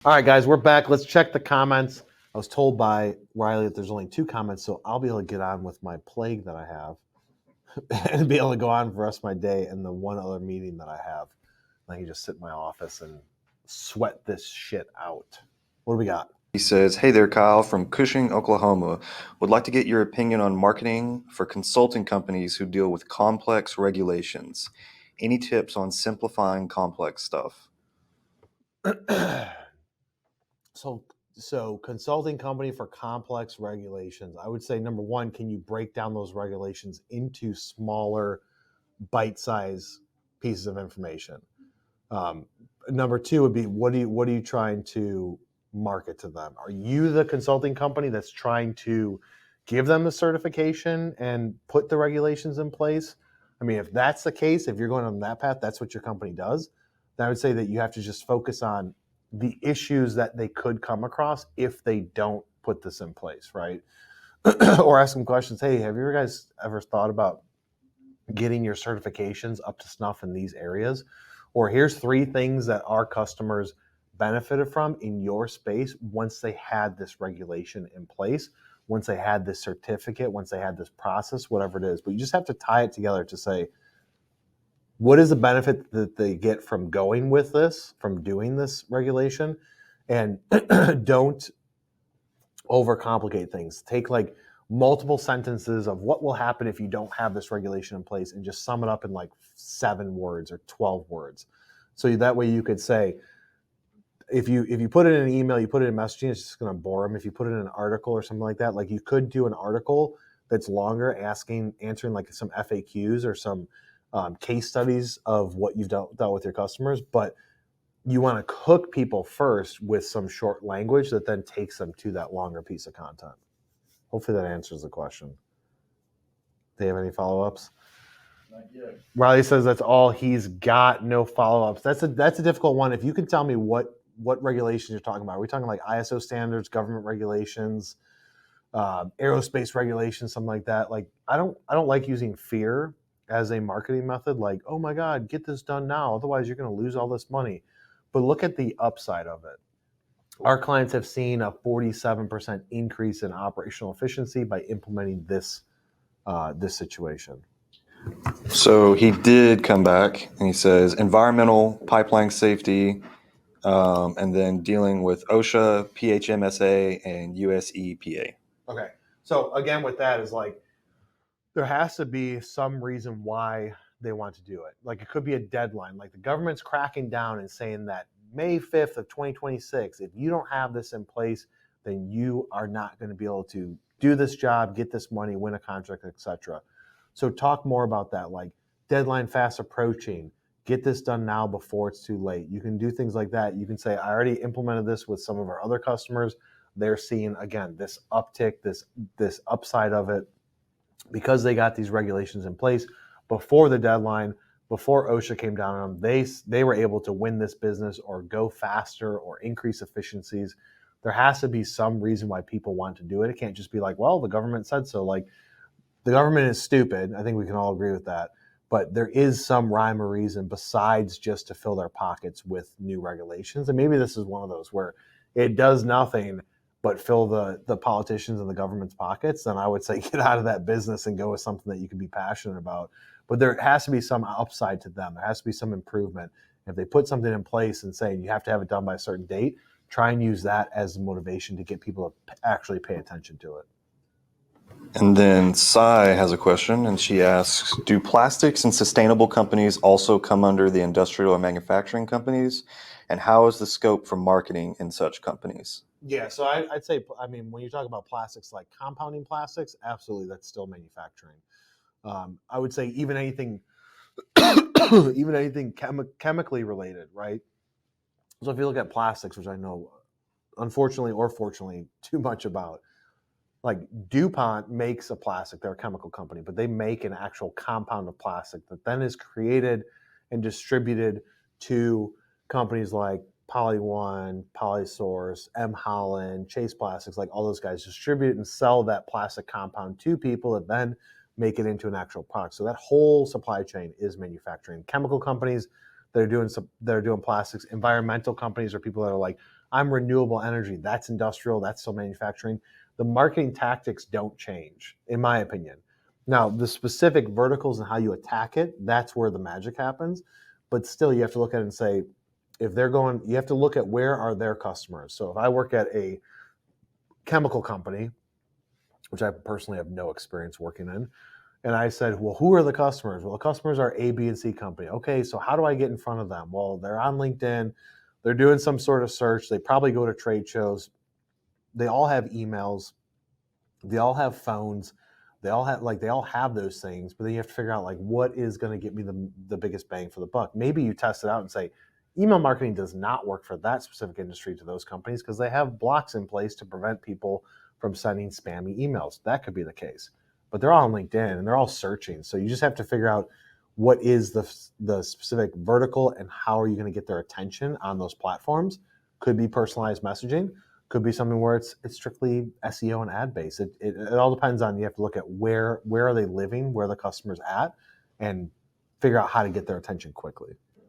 All right, guys, we're back. Let's check the comments. I was told by Riley that there's only 2 comments, so I'll be able to get on with my plague that I have and be able to go on for the rest of my day and the one other meeting that I have. I can just sit in my office and sweat this shit out. What do we got? He says, "Hey there, Kyle from Cushing, Oklahoma. Would like to get your opinion on marketing for consulting companies who deal with complex regulations. Any tips on simplifying complex stuff?" So consulting company for complex regulations. I would say number one, can you break down those regulations into smaller bite-size pieces of information? Number two would be what are you trying to market to them? Are you the consulting company that's trying to give them the certification and put the regulations in place? I mean, if that's the case, if you're going on that path, that's what your company does. Then I would say that you have to just focus on the issues that they could come across if they don't put this in place, right? Or ask them questions. Hey, have you guys ever thought about getting your certifications up to snuff in these areas? Or here's 3 things that our customers benefited from in your space once they had this regulation in place, once they had this certificate, once they had this process, whatever it is. But you just have to tie it together to say, what is the benefit that they get from going with this, from doing this regulation? And don't overcomplicate things. Take like multiple sentences of what will happen if you don't have this regulation in place and just sum it up in like 7 words or 12 words. So that way you could say, if you put it in an email, you put it in messaging, it's just going to bore them. If you put it in an article or something like that, like you could do an article that's longer, answering like some FAQs or some case studies of what you've dealt with your customers, but you want to hook people first with some short language that then takes them to that longer piece of content. Hopefully that answers the question. Do they have any follow-ups? Not yet. Riley says that's all he's got, no follow-ups. That's a difficult one. If you can tell me what regulations you're talking about. Are we talking like ISO standards, government regulations, aerospace regulations, something like that? Like I don't like using fear as a marketing method. Like, oh my God, get this done now, otherwise you're going to lose all this money. But look at the upside of it. Our clients have seen a 47% increase in operational efficiency by implementing this situation. So he did come back and he says, environmental, pipeline safety, and then dealing with OSHA, PHMSA, and US EPA. Okay. So again, with that is like, there has to be some reason why they want to do it. Like it could be a deadline. Like the government's cracking down and saying that May 5th of 2026, if you don't have this in place, then you are not going to be able to do this job, get this money, win a contract, etc. So talk more about that, like deadline fast approaching, get this done now before it's too late. You can do things like that. You can say, I already implemented this with some of our other customers. They're seeing, again, this uptick, this upside of it, because they got these regulations in place before the deadline, before OSHA came down on them. They were able to win this business or go faster or increase efficiencies. There has to be some reason why people want to do it. It can't just be like, well, the government said so. Like, the government is stupid. I think we can all agree with that. But there is some rhyme or reason besides just to fill their pockets with new regulations. And maybe this is one of those where it does nothing but fill the politicians and the government's pockets. Then I would say get out of that business and go with something that you can be passionate about. But there has to be some upside to them. There has to be some improvement. If they put something in place and say you have to have it done by a certain date, try and use that as motivation to get people to actually pay attention to it. And then Sai has a question, and she asks, do plastics and sustainable companies also come under the industrial and manufacturing companies? And how is the scope for marketing in such companies? Yeah, so I'd say, I mean, when you talk about plastics, like compounding plastics, absolutely, that's still manufacturing. I would say even anything, chemically related, right? So if you look at plastics, which I know, unfortunately or fortunately, too much about, like DuPont makes a plastic. They're a chemical company, but they make an actual compound of plastic that then is created and distributed to companies like PolyOne, PolySource, M. Holland, Chase Plastics, like all those guys distribute and sell that plastic compound to people that then make it into an actual product. So that whole supply chain is manufacturing. Chemical companies that are doing plastics, environmental companies are people that are like, I'm renewable energy. That's industrial. That's still manufacturing. The marketing tactics don't change, in my opinion. Now, the specific verticals and how you attack it, that's where the magic happens. But still, you have to look at it and say, if they're going, you have to look at where are their customers. So if I work at a chemical company, which I personally have no experience working in, and I said, well, who are the customers? Well, the customers are A, B, and C company. Okay, so how do I get in front of them? Well, they're on LinkedIn. They're doing some sort of search. They probably go to trade shows. They all have emails. They all have phones. They all have those things, but then you have to figure out like what is going to get me the biggest bang for the buck. Maybe you test it out and say, email marketing does not work for that specific industry to those companies because they have blocks in place to prevent people from sending spammy emails. That could be the case. But they're all on LinkedIn and they're all searching. So you just have to figure out what is the specific vertical and how are you going to get their attention on those platforms. Could be personalized messaging, could be something where it's strictly SEO and ad based. It all depends on, you have to look at where are they living, where the customer's at, and figure out how to get their attention quickly.